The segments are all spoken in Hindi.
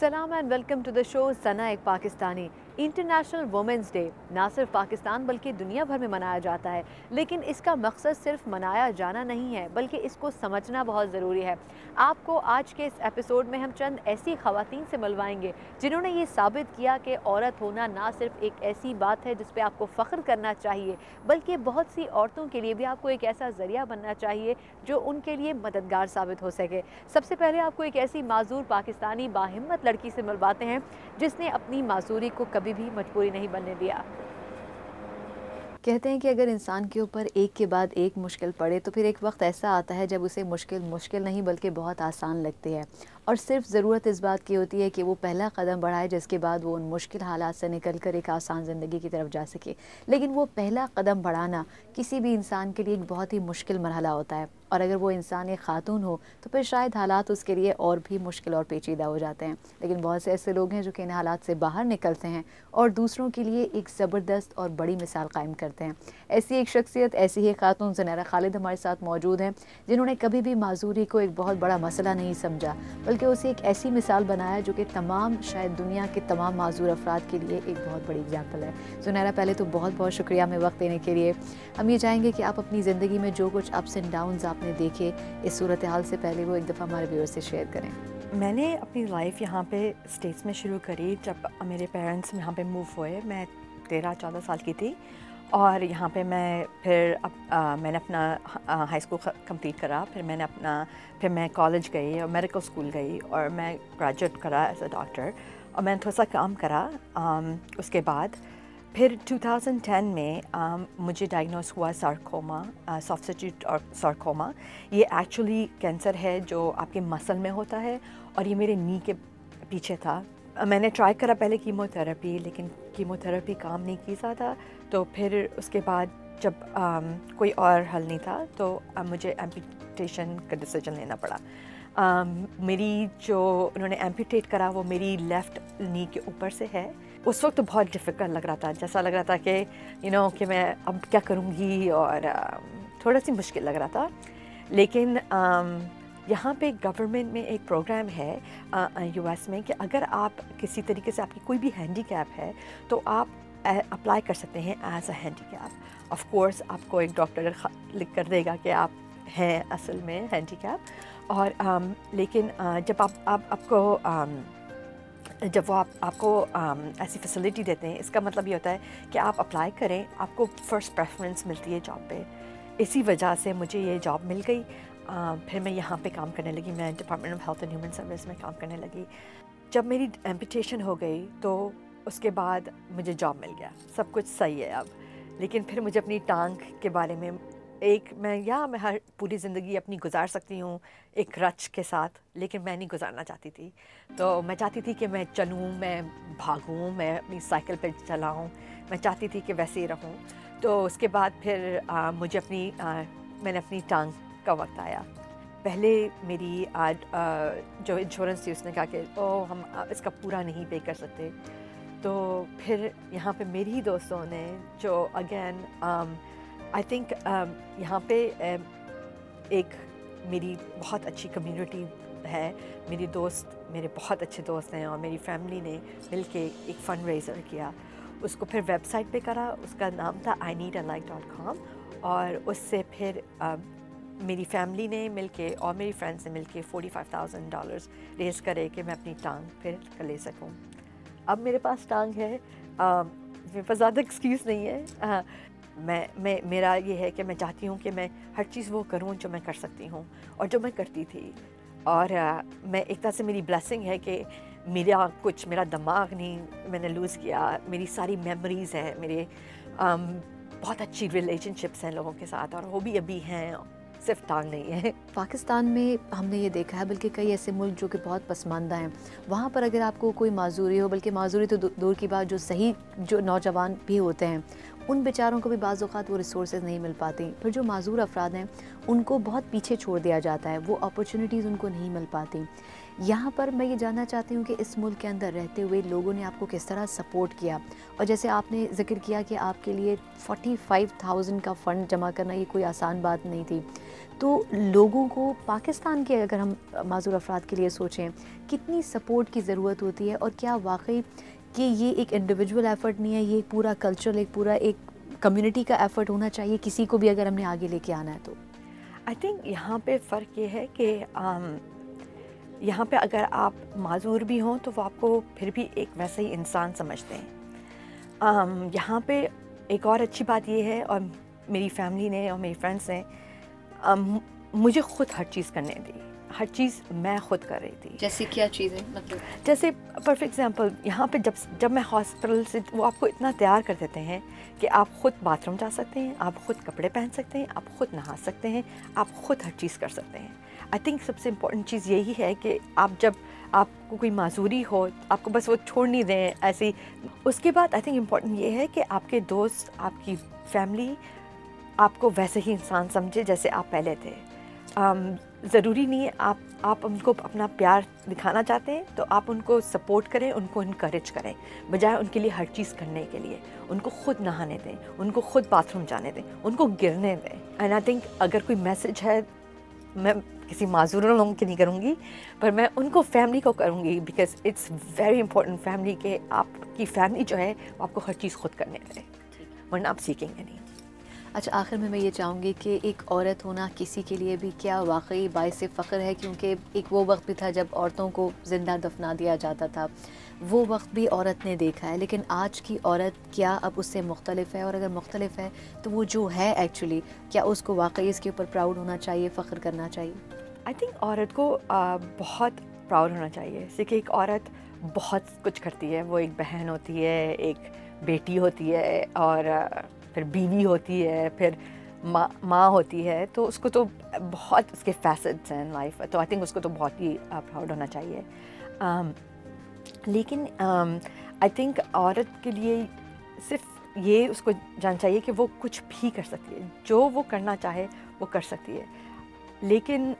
सलाम and welcome to the show Sana एक पाकिस्तानी। इंटरनेशनल वुमेंस डे ना सिर्फ पाकिस्तान बल्कि दुनिया भर में मनाया जाता है, लेकिन इसका मकसद सिर्फ मनाया जाना नहीं है बल्कि इसको समझना बहुत ज़रूरी है। आपको आज के इस एपिसोड में हम चंद ऐसी ख़वातीन से मिलवाएंगे जिन्होंने ये साबित किया कि औरत होना ना सिर्फ एक ऐसी बात है जिस पे आपको फ़ख्र करना चाहिए, बल्कि बहुत सी औरतों के लिए भी आपको एक ऐसा ज़रिया बनना चाहिए जो उनके लिए मददगार साबित हो सके। सबसे पहले आपको एक ऐसी माजूर पाकिस्तानी बाहिम्मत लड़की से मिलवाते हैं जिसने अपनी माजूरी को कभी भी मजबूरी नहीं बनने दिया। कहते हैं कि अगर इंसान के ऊपर एक के बाद एक मुश्किल पड़े तो फिर एक वक्त ऐसा आता है जब उसे मुश्किल मुश्किल नहीं बल्कि बहुत आसान लगती है, और सिर्फ ज़रूरत इस बात की होती है कि वो पहला कदम बढ़ाए जिसके बाद वो उन मुश्किल हालात से निकल कर एक आसान ज़िंदगी की तरफ जा सके। लेकिन वो पहला कदम बढ़ाना किसी भी इंसान के लिए एक बहुत ही मुश्किल मरहला होता है, और अगर वो इंसान एक खातून हो तो फिर शायद हालात उसके लिए और भी मुश्किल और पेचीदा हो जाते हैं। लेकिन बहुत से ऐसे लोग हैं जो कि इन हालात से बाहर निकलते हैं और दूसरों के लिए एक ज़बरदस्त और बड़ी मिसाल कायम करते हैं। ऐसी एक शख्सियत, ऐसी ही खातून ज़ुनैरा खालिद हमारे साथ मौजूद हैं, जिन्होंने कभी भी माजूरी को एक बहुत बड़ा मसला नहीं समझा बल्कि उसे एक ऐसी मिसाल बनाया जो कि तमाम, शायद दुनिया के तमाम माजूर अफराद के लिए एक बहुत बड़ी एग्जाम्पल है। ज़ुनैरा, पहले तो बहुत बहुत शुक्रिया हमें वक्त देने के लिए। हम ये चाहेंगे कि आप अपनी ज़िंदगी में जो कुछ अप्स एंड डाउन्स आपने देखे इस सूरत हाल से पहले वो एक दफ़ा हमारे व्यूअर्स से शेयर करें। मैंने अपनी लाइफ यहाँ पे स्टेट्स में शुरू करी जब मेरे पेरेंट्स यहाँ पे मूव हुए। मैं 13-14 साल की थी और यहाँ पे मैं फिर मैंने अपना हाई स्कूल कंप्लीट करा। फिर मैं कॉलेज गई और मेडिकल स्कूल गई और मैं ग्रेजुएट करा एज अ डॉक्टर, और मैंने थोड़ा सा काम करा। उसके बाद फिर 2010 में मुझे डायग्नोस हुआ सार्कोमा, सॉफ्ट टिश्यू और सार्कोमा। ये एक्चुअली कैंसर है जो आपके मसल में होता है, और ये मेरे नी के पीछे था। मैंने ट्राई करा पहले कीमोथेरेपी, लेकिन कीमोथेरेपी काम नहीं की ज़्यादा। तो फिर उसके बाद जब कोई और हल नहीं था तो मुझे एम्पुटेशन का डिसीजन लेना पड़ा। मेरी जो उन्होंने एम्पुटेट करा वो मेरी लेफ़्ट नी के ऊपर से है। उस वक्त तो बहुत डिफ़िकल्ट लग रहा था, जैसा लग रहा था कि कि मैं अब क्या करूँगी, और थोड़ा सी मुश्किल लग रहा था। लेकिन यहाँ पे गवर्नमेंट में एक प्रोग्राम है यूएस में कि अगर आप किसी तरीके से, आपकी कोई भी हैंडीकैप है तो आप अप्लाई कर सकते हैं as a handicap. Of course आपको एक डॉक्टर लिख कर देगा कि आप हैं असल में हैंडीकैप, और लेकिन जब जब वो आपको ऐसी फैसिलिटी देते हैं, इसका मतलब ये होता है कि आप अप्लाई करें, आपको फ़र्स्ट प्रेफरेंस मिलती है जॉब पे। इसी वजह से मुझे ये जॉब मिल गई। फिर मैं यहाँ पे काम करने लगी। मैं department of health and human service में काम करने लगी। जब मेरी एम्पुटेशन हो गई तो उसके बाद मुझे जॉब मिल गया, सब कुछ सही है अब। लेकिन फिर मुझे अपनी टांग के बारे में मैं हर पूरी ज़िंदगी अपनी गुजार सकती हूँ एक रच के साथ, लेकिन मैं नहीं गुजारना चाहती थी। तो मैं चाहती थी कि मैं चलूँ, मैं भागूँ, मैं अपनी साइकिल पे चलाऊँ, मैं चाहती थी कि वैसे ही रहूँ। तो उसके बाद फिर मैंने अपनी टांग का वक्त आया। पहले मेरी जो इंश्योरेंस थी उसने कहा कि हम इसका पूरा नहीं पे कर सकते। तो फिर यहाँ पे मेरी ही दोस्तों ने, जो अगेन आई थिंक यहाँ पे एक मेरी बहुत अच्छी कम्युनिटी है। मेरे बहुत अच्छे दोस्त हैं, और मेरी फैमिली ने मिलके एक फ़ंड रेज़र किया। उसको फिर वेबसाइट पे करा, उसका नाम था ineedalike.com, और उससे फिर मेरी फैमिली ने मिलके और मेरी फ्रेंड्स ने मिलके $45,000 रेज़ करे कि मैं अपनी टांग फिर ले सकूं। अब मेरे पास टांग है, मेरे पास ज़्यादा एक्सक्यूज़ नहीं है। मेरा ये है कि मैं चाहती हूँ कि मैं हर चीज़ वो करूँ जो मैं कर सकती हूँ और जो मैं करती थी। और मैं एक तरह से मेरी ब्लेसिंग है कि मेरा दिमाग नहीं मैंने लूज़ किया। मेरी सारी मेमोरीज़ हैं, मेरे बहुत अच्छी रिलेशनशिप्स हैं लोगों के साथ, और वो भी अभी हैं, सिर्फ टांग नहीं है। पाकिस्तान में हमने ये देखा है, बल्कि कई ऐसे मुल्क जो कि बहुत पसमानदा हैं, वहाँ पर अगर आपको कोई माजूरी हो, बल्कि माजूरी तो दूर की बात, जो सही जो नौजवान भी होते हैं उन बेचारों को भी बाज़ औक़ात वो रिसोर्सेज नहीं मिल पाती। फिर जो माज़ूर अफराद हैं उनको बहुत पीछे छोड़ दिया जाता है, वो अपॉर्चुनिटीज़ उनको नहीं मिल पाती। यहाँ पर मैं ये जानना चाहती हूँ कि इस मुल्क के अंदर रहते हुए लोगों ने आपको किस तरह सपोर्ट किया, और जैसे आपने ज़िक्र किया कि आपके लिए 45,000 का फ़ंड जमा करना ये कोई आसान बात नहीं थी। तो लोगों को पाकिस्तान के, अगर हम माज़ूर अफराद के लिए सोचें, कितनी सपोर्ट की ज़रूरत होती है, और क्या वाकई कि ये एक इंडिविजुअल एफ़र्ट नहीं है, ये पूरा कल्चरल, एक पूरा एक कम्युनिटी का एफ़र्ट होना चाहिए किसी को भी अगर हमने आगे लेके आना है तो? आई थिंक यहाँ पे फ़र्क ये है कि यहाँ पे अगर आप माज़ूर भी हों तो वो आपको फिर भी एक वैसे ही इंसान समझते हैं। यहाँ पे एक और अच्छी बात ये है, और मेरी फ़ैमिली ने और मेरी फ्रेंड्स ने मुझे ख़ुद हर चीज़ करने दी, हर चीज़ मैं ख़ुद कर रही थी। जैसे क्या चीज़ें, मतलब? जैसे परफेक्ट एग्जांपल, यहाँ पे जब मैं हॉस्पिटल से, वो आपको इतना तैयार कर देते हैं कि आप ख़ुद बाथरूम जा सकते हैं, आप ख़ुद कपड़े पहन सकते हैं, आप ख़ुद नहा सकते हैं, आप ख़ुद हर चीज़ कर सकते हैं। आई थिंक सबसे इम्पॉर्टेंट चीज़ यही है कि जब आपको कोई माजूरी हो, आपको बस वो छोड़ नहीं दें ऐसे ही। उसके बाद आई थिंक इम्पॉर्टेंट ये है कि आपके दोस्त, आपकी फैमिली आपको वैसे ही इंसान समझे जैसे आप पहले थे। ज़रूरी नहीं है आप उनको अपना प्यार दिखाना चाहते हैं तो आप उनको सपोर्ट करें, उनको इनकरेज करें, बजाय उनके लिए हर चीज़ करने के लिए। उनको खुद नहाने दें, उनको खुद बाथरूम जाने दें, उनको गिरने दें। एंड आई थिंक अगर कोई मैसेज है, मैं किसी माजूर लोगों की नहीं करूँगी, पर मैं उनको फैमिली को करूँगी, because it's very important family के आपकी फैमिली जो है वो आपको हर चीज़ खुद करने दें, वरना आप सीखेंगे नहीं। अच्छा, आखिर में मैं ये चाहूँगी कि एक औरत होना किसी के लिए भी क्या वाकई बाइस फ़ख्र है, क्योंकि एक वो वक्त भी था जब औरतों को ज़िंदा दफना दिया जाता था, वो वक्त भी औरत ने देखा है। लेकिन आज की औरत क्या अब उससे मुख्तलिफ है, और अगर मुख्तलिफ है तो वो जो है एक्चुअली, क्या उसको वाकई इसके ऊपर प्राउड होना चाहिए, फ़ख्र करना चाहिए? आई थिंक औरत को बहुत प्राउड होना चाहिए। जैसे एक औरत बहुत कुछ करती है, वो एक बहन होती है, एक बेटी होती है, और फिर बीवी होती है, फिर माँ होती है, तो उसको तो बहुत उसके फैसेट्स हैं लाइफ, तो आई थिंक उसको तो बहुत ही प्राउड होना चाहिए। लेकिन आई थिंक औरत के लिए सिर्फ ये उसको जानना चाहिए कि वो कुछ भी कर सकती है, जो वो करना चाहे वो कर सकती है। लेकिन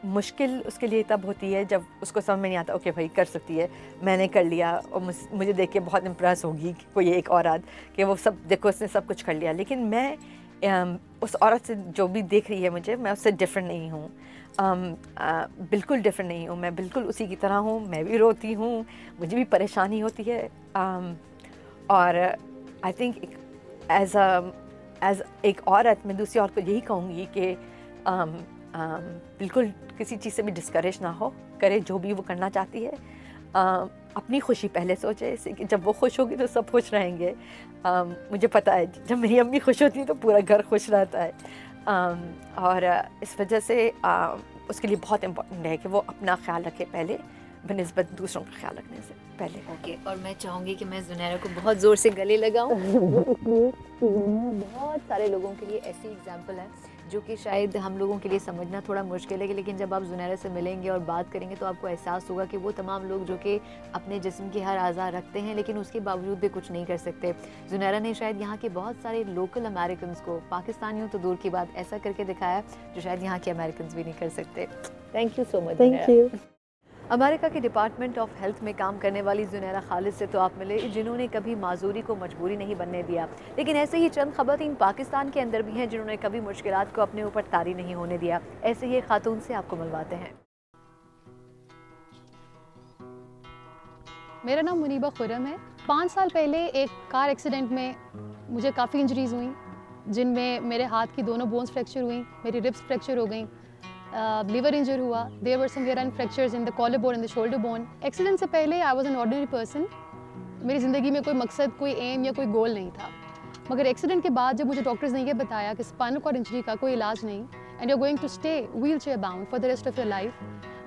मुश्किल उसके लिए तब होती है जब उसको समझ में नहीं आता, ओके भाई कर सकती है, मैंने कर लिया, और मुझे देख के बहुत इम्प्रेस होगी कोई एक औरत कि वो सब देखो उसने सब कुछ कर लिया। लेकिन मैं उस औरत से जो भी देख रही है मुझे, मैं उससे डिफरेंट नहीं हूँ, बिल्कुल डिफरेंट नहीं हूँ। मैं बिल्कुल उसी की तरह हूँ, मैं भी रोती हूँ, मुझे भी परेशानी होती है। और आई थिंक एज एक औरत मैं दूसरी औरत को यही कहूँगी कि बिल्कुल किसी चीज़ से भी डिस्करेज ना हो, करे जो भी वो करना चाहती है। अपनी खुशी पहले सोचे, इससे कि जब वो खुश होगी तो सब खुश रहेंगे। मुझे पता है जब मेरी अम्मी खुश होती है तो पूरा घर खुश रहता है। और इस वजह से उसके लिए बहुत इम्पोर्टेंट है कि वो अपना ख्याल रखे पहले बनिस्बत दूसरों का ख्याल रखने से पहले। ओके, और मैं चाहूँगी कि मैं ज़ुनैरा को बहुत ज़ोर से गले लगाऊँ। बहुत सारे लोगों के लिए ऐसी एग्जाम्पल है जो कि शायद हम लोगों के लिए समझना थोड़ा मुश्किल है, लेकिन जब आप ज़ुनैरा से मिलेंगे और बात करेंगे तो आपको एहसास होगा कि वो तमाम लोग जो कि अपने जिस्म की हर आज़ा रखते हैं लेकिन उसके बावजूद भी कुछ नहीं कर सकते। ज़ुनैरा ने शायद यहाँ के बहुत सारे लोकल अमेरिकन्स को, पाकिस्तानियों तो दूर की बात, ऐसा करके दिखाया जो शायद यहाँ के अमेरिकन्स भी नहीं कर सकते। Thank you so much. Thank you. America के डिपार्टमेंट ऑफ हेल्थ में काम करने वाली ज़ुनैरा खालिद से तो आप मिले, जिन्होंने कभी माजूरी को मजबूरी नहीं बनने दिया। लेकिन ऐसे ही चंद ख़वातीन पाकिस्तान के अंदर भी हैं जिन्होंने कभी मुश्किलात को अपने ऊपर तारी नहीं होने दिया। ऐसे ही एक खातून से आपको मिलवाते हैं। मेरा नाम मुनीबा खुरम है। 5 साल पहले एक कार एक्सीडेंट में मुझे काफ़ी इंजरीज़ हुई, जिनमें मेरे हाथ की दोनों बोन्स फ्रैक्चर हुई, मेरी रिब्स फ्रैक्चर हो गई, लीवर इंजर हुआ, there were some where and fractures in the collar bone and the shoulder bone. Accident से पहले I was an ordinary person. मेरी ज़िंदगी में कोई मकसद, कोई एम या कोई गोल नहीं था। मगर एक्सीडेंट के बाद जब मुझे डॉक्टर्स ने यह बताया कि स्पाइनल कॉर्ड इंजरी का कोई इलाज नहीं and you are going to stay wheel chair bound for the rest of your life,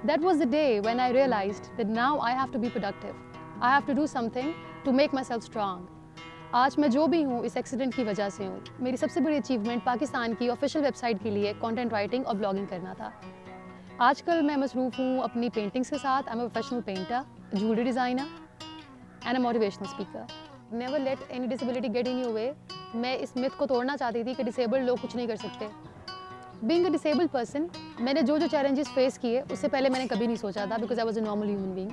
that was the day when I realised that now I have to be productive, I have to do something to make myself strong. आज मैं जो भी हूँ इस एक्सीडेंट की वजह से हूँ। मेरी सबसे बड़ी अचीवमेंट पाकिस्तान की ऑफिशियल वेबसाइट के लिए कंटेंट राइटिंग और ब्लॉगिंग करना था। आजकल मैं मसरूफ़ हूँ अपनी पेंटिंग्स के साथ। I am a professional painter, jewellery designer and a motivational speaker. Never let any disability get in your way. मैं इस मिथ को तोड़ना चाहती थी कि डिसेबल्ड लोग कुछ नहीं कर सकते। बीइंग अ डिसेबल्ड पर्सन, मैंने जो चैलेंजेस फेस किए उससे पहले मैंने कभी नहीं सोचा था, because I was a normal human being.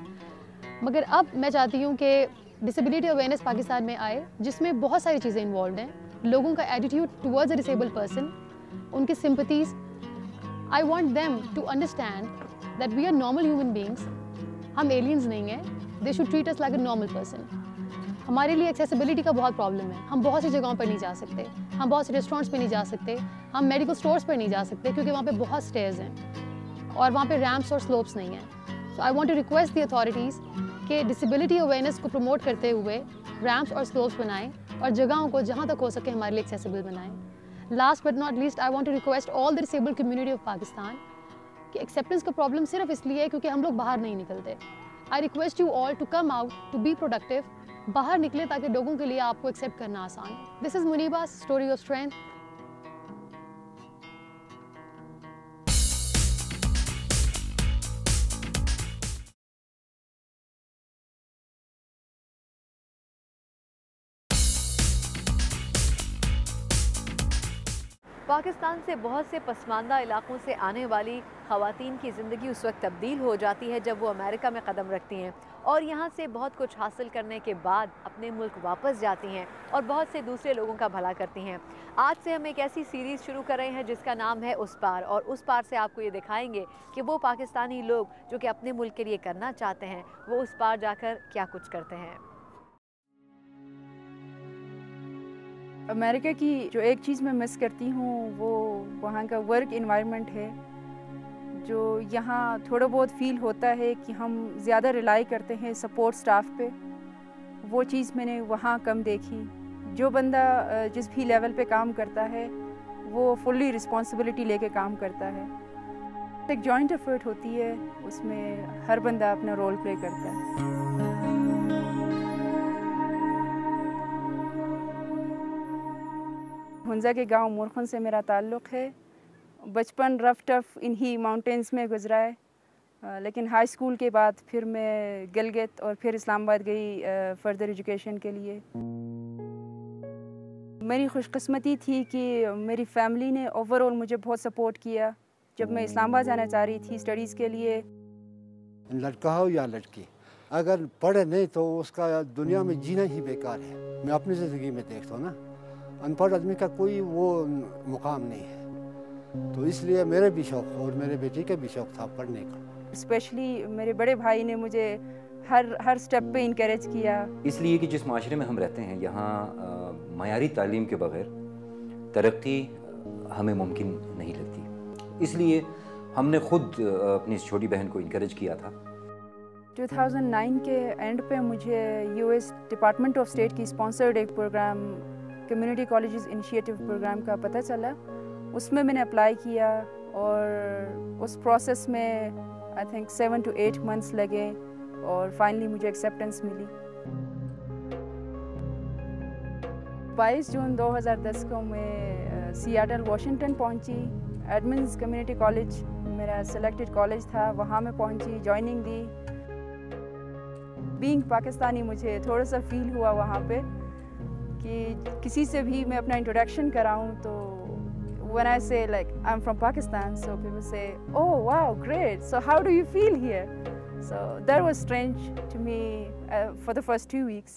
मगर अब मैं चाहती हूँ कि डिसेबिलिटी अवेयरनेस पाकिस्तान में आए, जिसमें बहुत सारी चीज़ें इन्वॉल्व हैं। लोगों का attitude towards a disabled person, उनकी sympathies. I want them to understand that we are normal human beings, हम एलियंस नहीं हैं। They should treat us like a normal person. हमारे लिए एक्सेसिबिलिटी का बहुत प्रॉब्लम है, हम बहुत सी जगहों पर नहीं जा सकते, हम बहुत से रेस्टोरेंट्स पे नहीं जा सकते, हम मेडिकल स्टोर्स पर नहीं जा सकते क्योंकि वहाँ पे बहुत स्टेयर्स हैं और वहाँ पे रैम्प्स और स्लोप्स नहीं हैं। So I want to request the authorities कि डिसेबिलिटी अवेयरनेस को प्रमोट करते हुए रैम्प्स और स्लोप्स बनाएं और जगहों को जहाँ तक हो सके हमारे लिए एक्सेसिबल बनाएं। Last but not least, I want to request all the disabled community of Pakistan कि एक्सेप्टेंस का प्रॉब्लम सिर्फ इसलिए है क्योंकि हम लोग बाहर नहीं निकलते। I request you all to come out, to be productive, बाहर निकले ताकि लोगों के लिए आपको एक्सेप्ट करना आसान। This is Muniba, story of strength. Pakistan से बहुत से पसमानदा इलाकों से आने वाली ख़वातीन की ज़िंदगी उस वक्त तब्दील हो जाती है जब वो अमेरिका में कदम रखती हैं और यहाँ से बहुत कुछ हासिल करने के बाद अपने मुल्क वापस जाती हैं और बहुत से दूसरे लोगों का भला करती हैं। आज से हम एक ऐसी सीरीज़ शुरू कर रहे हैं जिसका नाम है उस पार, और उस पार से आपको ये दिखाएंगे कि वो पाकिस्तानी लोग जो कि अपने मुल्क के लिए करना चाहते हैं वो उस पार जाकर क्या कुछ करते हैं। अमेरिका की जो एक चीज़ मैं मिस करती हूँ वो वहाँ का वर्क एनवायरनमेंट है। जो यहाँ थोड़ा बहुत फील होता है कि हम ज़्यादा रिलाई करते हैं सपोर्ट स्टाफ पे, वो चीज़ मैंने वहाँ कम देखी। जो बंदा जिस भी लेवल पे काम करता है वो फुल्ली रिस्पॉन्सिबिलिटी लेके काम करता है। एक जॉइंट एफर्ट होती है, उसमें हर बंदा अपना रोल प्ले करता है। हुंजा के गांव मुरखन से मेरा ताल्लुक़ है। बचपन रफ टफ इन्हीं माउंटेन्स में गुजरा है, लेकिन हाई स्कूल के बाद फिर मैं गिलगित और फिर इस्लामाबाद गई फर्दर एजुकेशन के लिए। मेरी खुशकिस्मती थी कि मेरी फैमिली ने ओवरऑल मुझे बहुत सपोर्ट किया जब मैं इस्लामाबाद जाना चाह रही थी स्टडीज़ के लिए। लड़का हो या लड़की, अगर पढ़े नहीं तो उसका दुनिया में जीना ही बेकार है। मैं अपनी ज़िंदगी में देखता हूँ ना, अनपढ़ आदमी का कोई वो मुकाम नहीं है। तो इसलिए मेरे भी शौक़ और मेरे बेटे का भी शौक़ था पढ़ने का। स्पेशली मेरे बड़े भाई ने मुझे हर स्टेप पे इनकरेज किया। इसलिए कि जिस माशरे में हम रहते हैं यहाँ मयारी तालीम के बग़ैर तरक्की हमें मुमकिन नहीं लगती। इसलिए हमने ख़ुद अपनी छोटी बहन को इनकरेज किया था। 2009 के एंड पे मुझे यूएस डिपार्टमेंट ऑफ स्टेट की स्पॉन्सर्ड एक programme, community colleges initiative programme का पता चला। उसमें मैंने अप्लाई किया और उस प्रोसेस में आई थिंक 7 to 8 मंथ्स लगे और फाइनली मुझे एक्सेप्टेंस मिली। 22 जून 2010 को मैं सियाटल वाशिंगटन पहुंची। एडमंड्स कम्युनिटी कॉलेज मेरा सिलेक्टेड कॉलेज था, वहाँ मैं पहुंची, ज्वाइनिंग दी। बीइंग पाकिस्तानी मुझे थोड़ा सा फील हुआ वहाँ पे कि किसी से भी मैं अपना इंट्रोडक्शन कराऊँ तो when I say like I'm from Pakistan, so people say, oh wow, great, so how do you feel here? So that was strange to me for the first 2 weeks.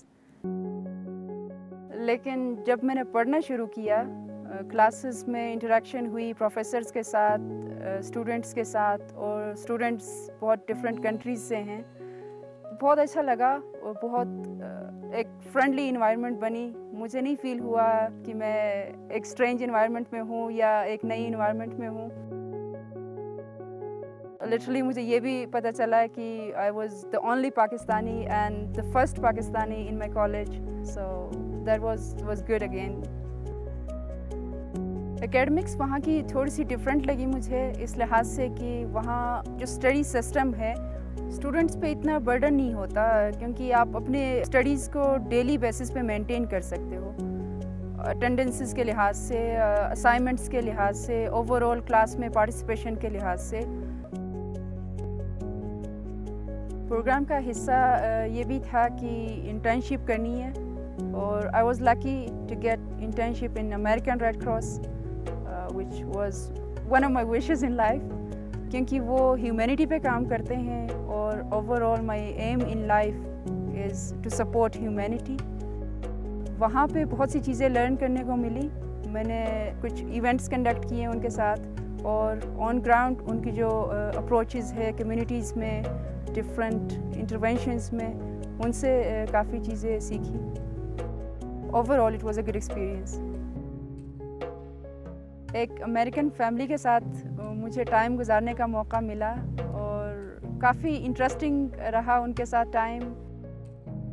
लेकिन जब मैंने पढ़ना शुरू किया, क्लासेस में इंटरेक्शन हुई प्रोफेसर्स के साथ, स्टूडेंट्स के साथ, और स्टूडेंट्स बहुत डिफरेंट कंट्रीज से हैं। बहुत अच्छा लगा और बहुत एक फ्रेंडली इन्वायरमेंट बनी। मुझे नहीं फील हुआ कि मैं एक स्ट्रेंज इन्वायरमेंट में हूँ या एक नई इन्वायरमेंट में हूँ। लिटरली मुझे ये भी पता चला कि I was the only Pakistani and the first Pakistani in my college, so that was good again. Academics वहाँ की थोड़ी सी डिफरेंट लगी मुझे इस लिहाज से कि वहाँ जो स्टडी सिस्टम है स्टूडेंट्स पे इतना बर्डन नहीं होता, क्योंकि आप अपने स्टडीज़ को डेली बेसिस पे मेंटेन कर सकते हो। अटेंडेंसेस के लिहाज से, असाइनमेंट्स के लिहाज से, ओवरऑल क्लास में पार्टिसिपेशन के लिहाज से। प्रोग्राम का हिस्सा ये भी था कि इंटर्नशिप करनी है और I was lucky to get internship in American Red Cross which was one of my wishes in life, क्योंकि वो ह्यूमैनिटी पे काम करते हैं और overall my aim in life is to support humanity. वहाँ पे बहुत सी चीज़ें लर्न करने को मिली। मैंने कुछ इवेंट्स कंडक्ट किए उनके साथ और ऑन ग्राउंड उनकी जो अप्रोचेस है कम्युनिटीज़ में, डिफरेंट इंटरवेंशंस में, उनसे काफ़ी चीज़ें सीखी। Overall it was a good experience. एक अमेरिकन फैमिली के साथ मुझे टाइम गुजारने का मौका मिला और काफ़ी इंटरेस्टिंग रहा उनके साथ टाइम।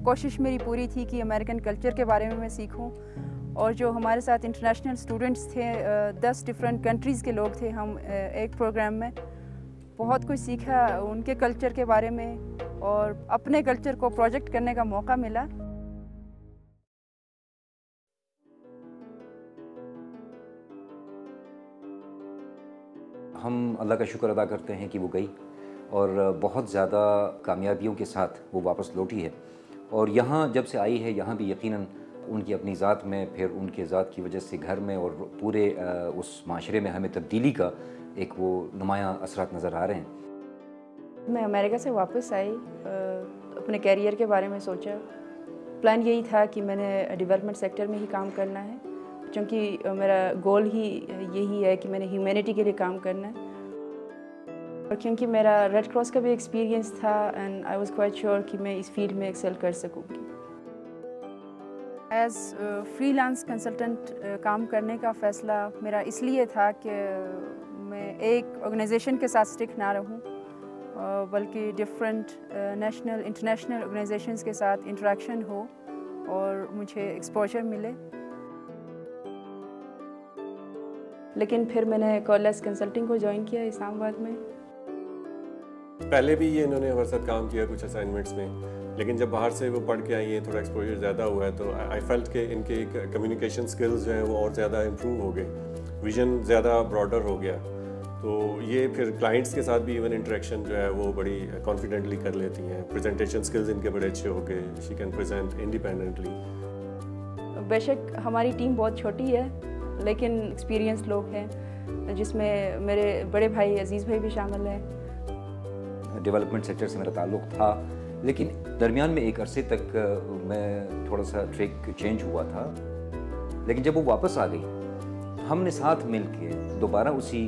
कोशिश मेरी पूरी थी कि अमेरिकन कल्चर के बारे में मैं सीखूं और जो हमारे साथ इंटरनेशनल स्टूडेंट्स थे, 10 डिफरेंट कंट्रीज़ के लोग थे हम एक प्रोग्राम में, बहुत कुछ सीखा उनके कल्चर के बारे में और अपने कल्चर को प्रोजेक्ट करने का मौका मिला। हम अल्लाह का शुक्र अदा करते हैं कि वो गई और बहुत ज़्यादा कामयाबियों के साथ वो वापस लौटी है और यहाँ जब से आई है यहाँ भी यकीनन उनकी अपनी ज़ात में, फिर उनके ज़ात की वजह से घर में और पूरे उस माशरे में हमें तब्दीली का एक वो नुमायाँ असरात नज़र आ रहे हैं। मैं अमेरिका से वापस आई, अपने कैरियर के बारे में सोचा। प्लान यही था कि मैंने डेवलपमेंट सेक्टर में ही काम करना है, क्योंकि मेरा गोल ही यही है कि मैंने ह्यूमैनिटी के लिए काम करना है और क्योंकि मेरा रेड क्रॉस का भी एक्सपीरियंस था and I was quite sure कि मैं इस फील्ड में एक्सेल कर सकूँगी। एज़ फ्रीलांस कंसल्टेंट काम करने का फ़ैसला मेरा इसलिए था कि मैं एक ऑर्गेनाइजेशन के साथ स्टिक ना रहूं, बल्कि डिफरेंट नेशनल इंटरनेशनल ऑर्गेनाइजेशंस के साथ इंटरेक्शन हो और मुझे एक्सपोजर मिले। लेकिन फिर मैंने कॉलेज कंसल्टिंग को ज्वाइन किया इस्लामाबाद में। पहले भी ये इन्होंने हमारे साथ काम किया कुछ असाइनमेंट्स में, लेकिन जब बाहर से वो पढ़ के आई हैं, थोड़ा एक्सपोजर ज़्यादा हुआ है, तो आई फेल्ट कि इनके कम्युनिकेशन स्किल्स जो हैं वो और ज़्यादा इम्प्रूव हो गए, विजन ज़्यादा ब्रॉडर हो गया। तो ये फिर क्लाइंट्स के साथ भी इवन इंटरेक्शन जो है वो बड़ी कॉन्फिडेंटली कर लेती हैं। प्रेजेंटेशन स्किल्स इनके बड़े अच्छे हो गए, शी कैन प्रेजेंट इंडिपेंडेंटली। बेशक हमारी टीम बहुत छोटी है, लेकिन एक्सपीरियंस लोग हैं, जिसमें मेरे बड़े भाई अजीज़ भाई भी शामिल हैं। डेवलपमेंट सेक्टर से मेरा ताल्लुक़ था, लेकिन दरमियान में एक अरसे तक मैं थोड़ा सा ट्रैक चेंज हुआ था, लेकिन जब वो वापस आ गई हमने साथ मिल के दोबारा उसी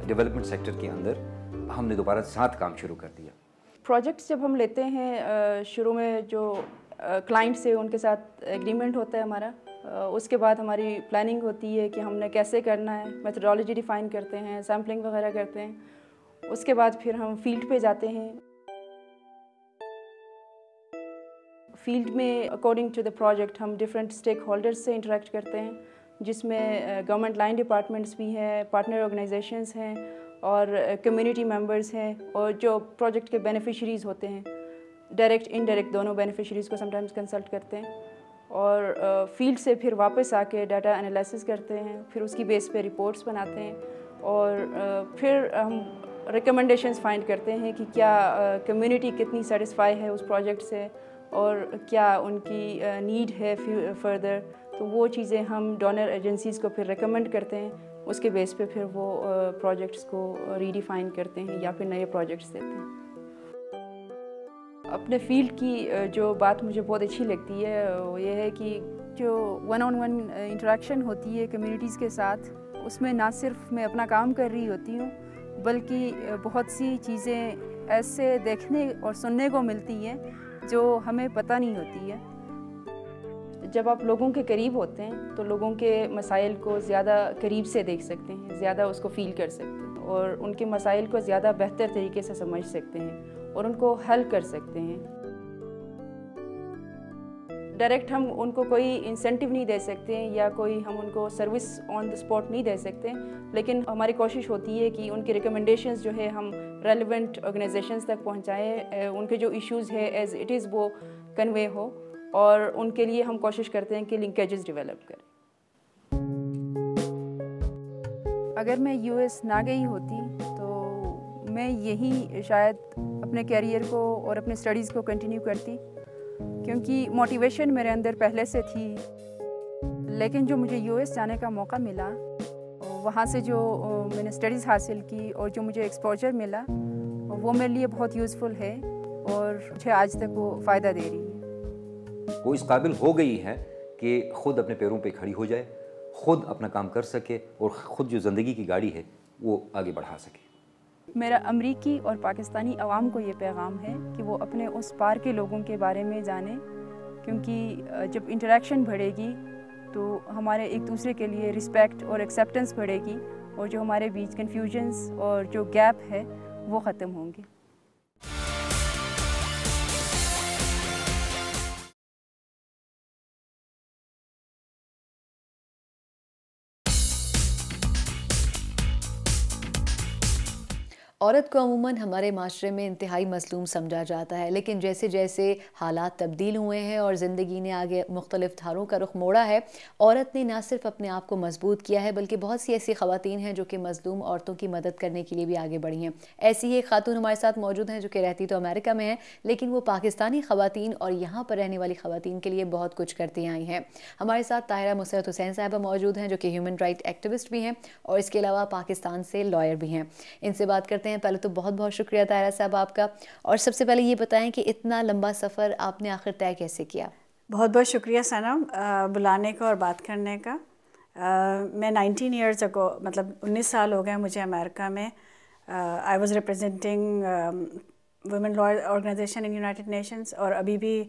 डेवलपमेंट सेक्टर के अंदर हमने दोबारा साथ काम शुरू कर दिया। प्रोजेक्ट्स जब हम लेते हैं, शुरू में जो क्लाइंट से उनके साथ एग्रीमेंट होता है हमारा, उसके बाद हमारी प्लानिंग होती है कि हमने कैसे करना है, मेथडोलॉजी डिफ़ाइन करते हैं, सैम्पलिंग वगैरह करते हैं। उसके बाद फिर हम फील्ड पे जाते हैं। फील्ड में अकॉर्डिंग टू द प्रोजेक्ट हम डिफरेंट स्टेक होल्डर्स से इंटरेक्ट करते हैं, जिसमें गवर्नमेंट लाइन डिपार्टमेंट्स भी हैं, पार्टनर ऑर्गेनाइजेशंस हैं और कम्युनिटी मेंबर्स हैं, और जो प्रोजेक्ट के बेनिफिशरीज़ होते हैं, डायरेक्ट इनडायरेक्ट दोनों बेनिफिशरीज़ को समटाइम्स कंसल्ट करते हैं। और फील्ड से फिर वापस आके डाटा एनालिसिस करते हैं, फिर उसकी बेस पे रिपोर्ट्स बनाते हैं और फिर हम रिकमेंडेशंस फाइंड करते हैं कि क्या कम्युनिटी कितनी सेटिस्फाई है उस प्रोजेक्ट से और क्या उनकी नीड है फर्दर। तो वो चीज़ें हम डोनर एजेंसीज़ को फिर रिकमेंड करते हैं, उसके बेस पे फिर वो प्रोजेक्ट्स को रीडिफाइन करते हैं या फिर नए प्रोजेक्ट्स देते हैं। अपने फील्ड की जो बात मुझे बहुत अच्छी लगती है वो ये है कि जो वन ऑन वन इंटरेक्शन होती है कम्युनिटीज़ के साथ, उसमें ना सिर्फ मैं अपना काम कर रही होती हूँ, बल्कि बहुत सी चीज़ें ऐसे देखने और सुनने को मिलती हैं जो हमें पता नहीं होती है। जब आप लोगों के करीब होते हैं तो लोगों के मसाइल को ज़्यादा करीब से देख सकते हैं, ज़्यादा उसको फ़ील कर सकते हैं और उनके मसाइल को ज़्यादा बेहतर तरीके से समझ सकते हैं और उनको हल कर सकते हैं। डायरेक्ट हम उनको कोई इंसेंटिव नहीं दे सकते या कोई हम उनको सर्विस ऑन द स्पॉट नहीं दे सकते, लेकिन हमारी कोशिश होती है कि उनकी रिकमेंडेशंस जो है हम रेलेवेंट ऑर्गेनाइजेशंस तक पहुंचाएं, उनके जो इश्यूज़ है एज इट इज़ वो कन्वे हो और उनके लिए हम कोशिश करते हैं कि लिंकेजेस डेवलप करें। अगर मैं यूएस ना गई होती तो मैं यही शायद अपने कैरियर को और अपने स्टडीज़ को कंटिन्यू करती। क्योंकि मोटिवेशन मेरे अंदर पहले से थी। लेकिन जो मुझे यूएस जाने का मौका मिला, वहाँ से जो मैंने स्टडीज़ हासिल की और जो मुझे एक्सपोजर मिला, वो मेरे लिए बहुत यूज़फुल है और मुझे आज तक वो फ़ायदा दे रही है। वो इस काबिल हो गई है कि ख़ुद अपने पैरों पे खड़ी हो जाए, ख़ुद अपना काम कर सके और ख़ुद जो ज़िंदगी की गाड़ी है वो आगे बढ़ा सके। मेरा अमरीकी और पाकिस्तानी अवाम को ये पैगाम है कि वो अपने उस पार के लोगों के बारे में जानें, क्योंकि जब इंटरेक्शन बढ़ेगी तो हमारे एक दूसरे के लिए रिस्पेक्ट और एक्सेप्टेंस बढ़ेगी और जो हमारे बीच कन्फ्यूजन्स और जो गैप है वो ख़त्म होंगे। औरत को अमूमन हमारे माशरे में इंतहाई मज़लूम समझा जाता है, लेकिन जैसे जैसे हालात तब्दील हुए हैं और ज़िंदगी ने आगे मुख्तलिफ धारों का रुख मोड़ा है, औरत ने ना सिर्फ अपने आप को मजबूत किया है बल्कि बहुत सी ऐसी ख़वातीन हैं जो कि मज़लूम औरतों की मदद करने के लिए भी आगे बढ़ी हैं। ऐसी ही एक खातून हमारे साथ मौजूद हैं जो कि रहती तो अमेरिका में है, लेकिन वो पाकिस्तानी ख़वातीन और यहाँ पर रहने वाली ख़वातीन के लिए बहुत कुछ करती आई हैं। हमारे साथ ताहिरा मुसरत हुसैन साहिबा मौजूद हैं जो कि ह्यूमन राइट एक्टिविस्ट भी हैं और इसके अलावा पाकिस्तान से लॉयर भी हैं। इनसे बात करते हैं। पहले तो बहुत बहुत शुक्रिया ताहिरा साहब आपका, और सबसे पहले ये बताएं कि इतना लंबा सफ़र आपने आखिर तय कैसे किया? बहुत बहुत शुक्रिया सनम बुलाने का और बात करने का। मैं 19 ईयर्स अगो, मतलब 19 साल हो गए मुझे अमेरिका में। I was representing women law organisation in United Nations और अभी भी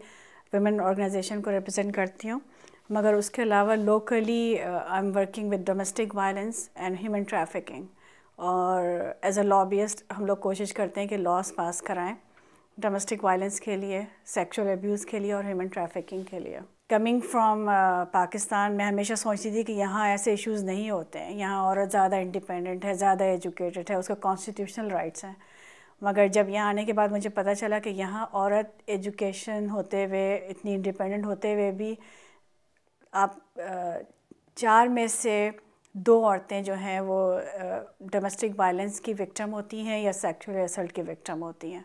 वुमेन ऑर्गेनाइजेशन को रिप्रेजेंट करती हूँ। मगर उसके अलावा locally I am working with domestic violence and human trafficking, और एज अ लॉबियस्ट हम लोग कोशिश करते हैं कि लॉस पास कराएं डोमेस्टिक वायलेंस के लिए, सेक्सुअल अब्यूज़ के लिए और ह्यूमन ट्रैफिकिंग के लिए। कमिंग फ्रॉम पाकिस्तान, मैं हमेशा सोचती थी कि यहाँ ऐसे इश्यूज़ नहीं होते हैं, यहाँ औरत ज़्यादा इंडिपेंडेंट है, ज़्यादा एजुकेटेड है, उसका कॉन्स्टिट्यूशनल राइट्स हैं। मगर जब यहाँ आने के बाद मुझे पता चला कि यहाँ औरत एजुकेशन होते हुए, इतनी इंडिपेंडेंट होते हुए भी आप 4 में से 2 औरतें जो हैं वो डोमेस्टिक वायलेंस की विक्टिम होती हैं या सेक्सुअल असल्ट की विक्टिम होती हैं।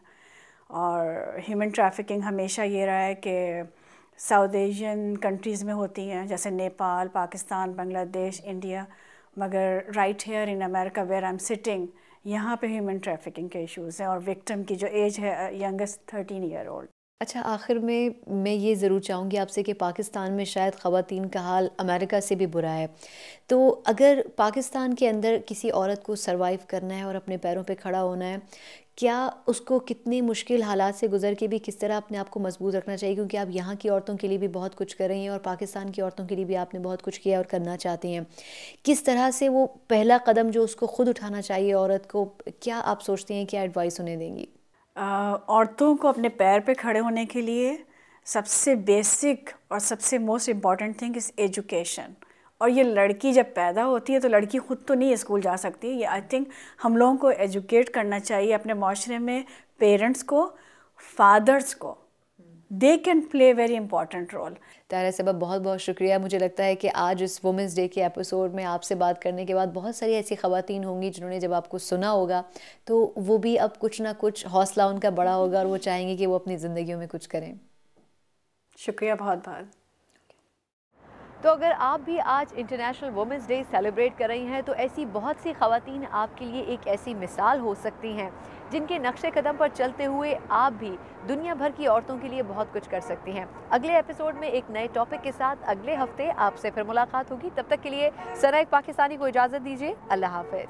और ह्यूमन ट्रैफिकिंग हमेशा ये रहा है कि साउथ एशियन कंट्रीज़ में होती हैं, जैसे नेपाल, पाकिस्तान, बांग्लादेश, इंडिया। मगर right here in America where I am sitting, यहाँ पे ह्यूमन ट्रैफिकिंग के इश्यूज़ हैं और विक्टिम की जो एज है यंगेस्ट 13 ईयर ओल्ड। अच्छा, आखिर में मैं ये ज़रूर चाहूँगी आपसे कि पाकिस्तान में शायद ख़वातीन का हाल अमेरिका से भी बुरा है, तो अगर पाकिस्तान के अंदर किसी औरत को सरवाइव करना है और अपने पैरों पे खड़ा होना है, क्या उसको कितनी मुश्किल हालात से गुजर के भी किस तरह अपने आप को मजबूत रखना चाहिए? क्योंकि आप यहाँ की औरतों के लिए भी बहुत कुछ कर रही हैं और पाकिस्तान की औरतों के लिए भी आपने बहुत कुछ किया और करना चाहती हैं। किस तरह से वो पहला कदम जो उसको ख़ुद उठाना चाहिए औरत को, क्या आप सोचती हैं, क्या एडवाइस उन्हें देंगी? औरतों को अपने पैर पे खड़े होने के लिए सबसे बेसिक और सबसे most important thing is education. और ये लड़की जब पैदा होती है तो लड़की ख़ुद तो नहीं स्कूल जा सकती, ये आई थिंक हम लोगों को एजुकेट करना चाहिए अपने माशरे में, पेरेंट्स को, फादर्स को। They can play very important role. Tahira साहब बहुत बहुत शुक्रिया। मुझे लगता है कि आज इस वुमेंस डे के एपिसोड में आपसे बात करने के बाद बहुत सारी ऐसी ख़वातीन होंगी जिन्होंने जब आपको सुना होगा तो वो भी अब कुछ ना कुछ हौसला उनका बड़ा होगा और वो चाहेंगे कि वो अपनी ज़िंदगियों में कुछ करें। शुक्रिया बहुत बहुत। तो अगर आप भी आज इंटरनेशनल वुमेंस डे सेलिब्रेट कर रही हैं तो ऐसी बहुत सी ख़वातीन आपके लिए एक ऐसी मिसाल हो सकती हैं जिनके नक्शे कदम पर चलते हुए आप भी दुनिया भर की औरतों के लिए बहुत कुछ कर सकती हैं। अगले एपिसोड में एक नए टॉपिक के साथ अगले हफ्ते आपसे फिर मुलाकात होगी। तब तक के लिए सरा एक पाकिस्तानी को इजाज़त दीजिए। अल्लाह हाफ़िज़।